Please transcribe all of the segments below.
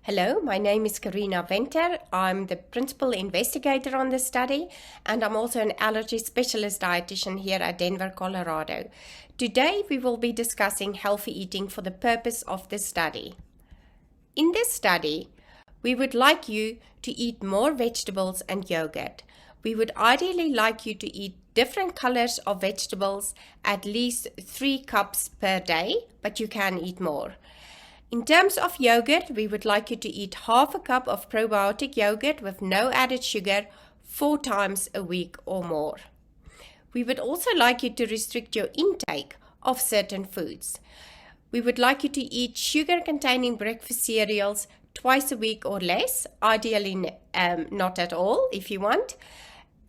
Hello, my name is Karina Venter. I'm the principal investigator on the study, and I'm also an allergy specialist dietitian here at Denver, Colorado. Today, we will be discussing healthy eating for the purpose of the study. In this study, we would like you to eat more vegetables and yogurt. We would ideally like you to eat different colors of vegetables, at least 3 cups per day, but you can eat more. In terms of yogurt, we would like you to eat half a cup of probiotic yogurt with no added sugar 4 times a week or more. We would also like you to restrict your intake of certain foods. We would like you to eat sugar-containing breakfast cereals twice a week or less, ideally not at all if you want.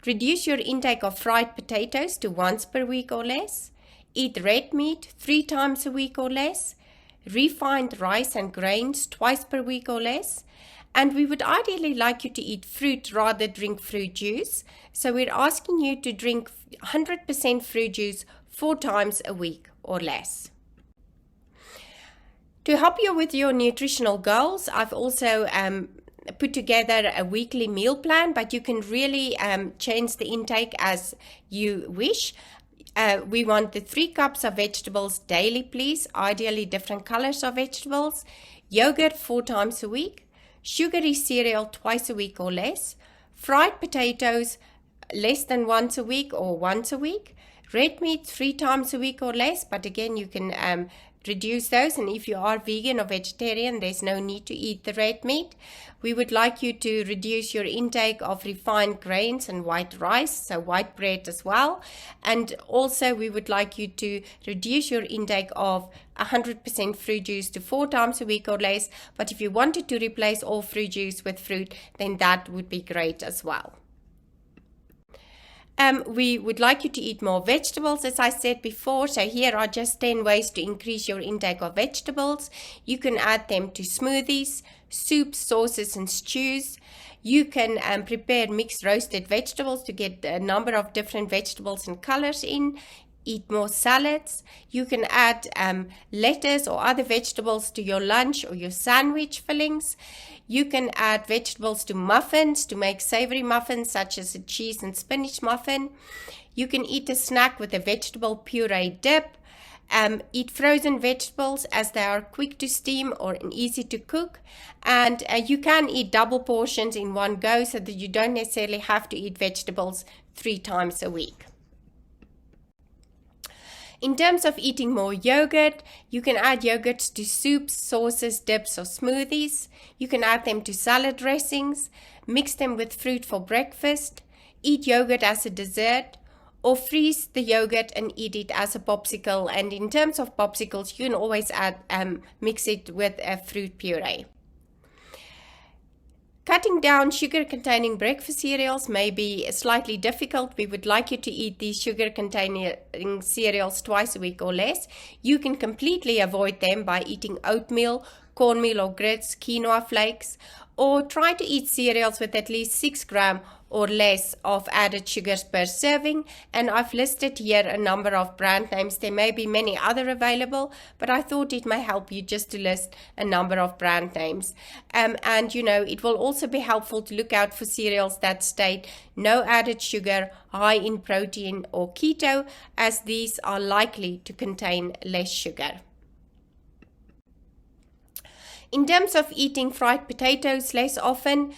Reduce your intake of fried potatoes to once per week or less. Eat red meat 3 times a week or less. Refined rice and grains twice per week or less. And we would ideally like you to eat fruit rather than drink fruit juice. So we're asking you to drink 100% fruit juice 4 times a week or less. To help you with your nutritional goals, I've also put together a weekly meal plan, but you can really change the intake as you wish. We want the 3 cups of vegetables daily, please, ideally different colors of vegetables, yogurt 4 times a week, sugary cereal twice a week or less, fried potatoes less than once a week or once a week, red meat 3 times a week or less, but again you can reduce those, and if you are vegan or vegetarian, there's no need to eat the red meat. We would like you to reduce your intake of refined grains and white rice, so white bread as well. And also we would like you to reduce your intake of 100% fruit juice to 4 times a week or less. But if you wanted to replace all fruit juice with fruit, then that would be great as well. We would like you to eat more vegetables, as I said before. So here are just 10 ways to increase your intake of vegetables. You can add them to smoothies, soups, sauces, and stews. You can prepare mixed roasted vegetables to get a number of different vegetables and colors in. Eat more salads. You can add lettuce or other vegetables to your lunch or your sandwich fillings. You can add vegetables to muffins to make savory muffins such as a cheese and spinach muffin. You can eat a snack with a vegetable puree dip. Eat frozen vegetables as they are quick to steam or easy to cook. And you can eat double portions in one go so that you don't necessarily have to eat vegetables 3 times a week. In terms of eating more yogurt, you can add yogurts to soups, sauces, dips, or smoothies. You can add them to salad dressings, mix them with fruit for breakfast, eat yogurt as a dessert, or freeze the yogurt and eat it as a popsicle. And in terms of popsicles, you can always add mix it with a fruit puree. Cutting down sugar-containing breakfast cereals may be slightly difficult. We would like you to eat these sugar-containing cereals twice a week or less. You can completely avoid them by eating oatmeal, cornmeal or grits, quinoa flakes, or try to eat cereals with at least 6 grams or less of added sugars per serving. And I've listed here a number of brand names. There may be many other available, but I thought it may help you just to list a number of brand names. And you know, it will also be helpful to look out for cereals that state no added sugar, high in protein or keto, as these are likely to contain less sugar. In terms of eating fried potatoes less often,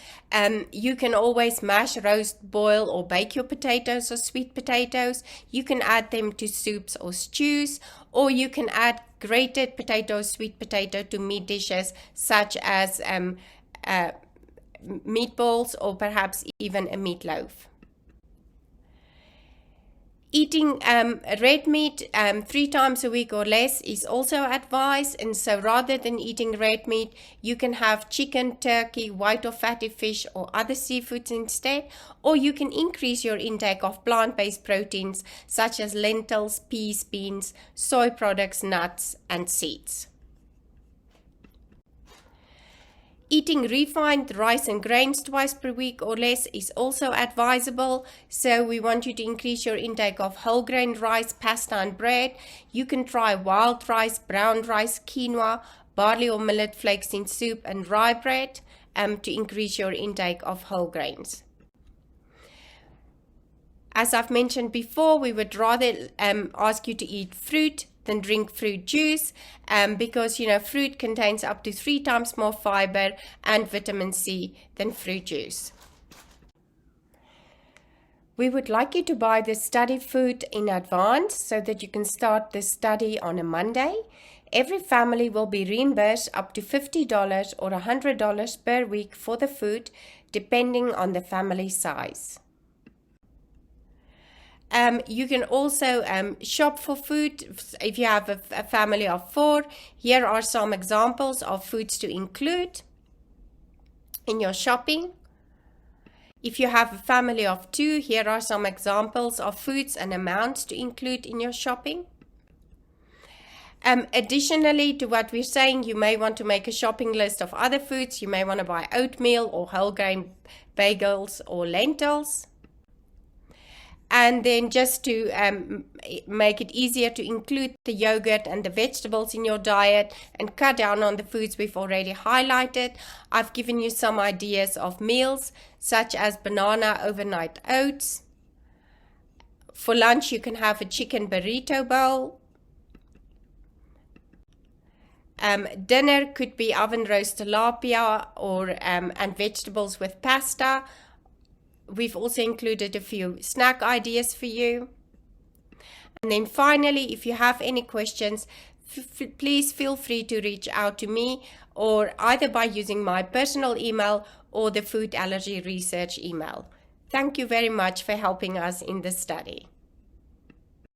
you can always mash, roast, boil, or bake your potatoes or sweet potatoes. You can add them to soups or stews, or you can add grated potato, sweet potato to meat dishes such as meatballs or perhaps even a meatloaf. Eating red meat 3 times a week or less is also advised, and so rather than eating red meat, you can have chicken, turkey, white or fatty fish or other seafoods instead, or you can increase your intake of plant-based proteins such as lentils, peas, beans, soy products, nuts, and seeds. Eating refined rice and grains twice per week or less is also advisable. So we want you to increase your intake of whole grain rice, pasta and bread. You can try wild rice, brown rice, quinoa, barley or millet flakes in soup, and rye bread to increase your intake of whole grains. As I've mentioned before, we would rather ask you to eat fruit than drink fruit juice because, fruit contains up to 3 times more fiber and vitamin C than fruit juice. We would like you to buy the study food in advance so that you can start the study on a Monday. Every family will be reimbursed up to $50 or $100 per week for the food, depending on the family size. You can also shop for food if you have a family of 4. Here are some examples of foods to include in your shopping. If you have a family of 2, here are some examples of foods and amounts to include in your shopping. Additionally to what we're saying, you may want to make a shopping list of other foods. You may want to buy oatmeal or whole grain bagels or lentils. And then just to make it easier to include the yogurt and the vegetables in your diet and cut down on the foods we've already highlighted, I've given you some ideas of meals such as banana overnight oats. For lunch, you can have a chicken burrito bowl. Dinner could be oven roast tilapia or and vegetables with pasta. We've also included a few snack ideas for you. And then finally, if you have any questions, please feel free to reach out to me or either by using my personal email or the Food Allergy Research email. Thank you very much for helping us in this study.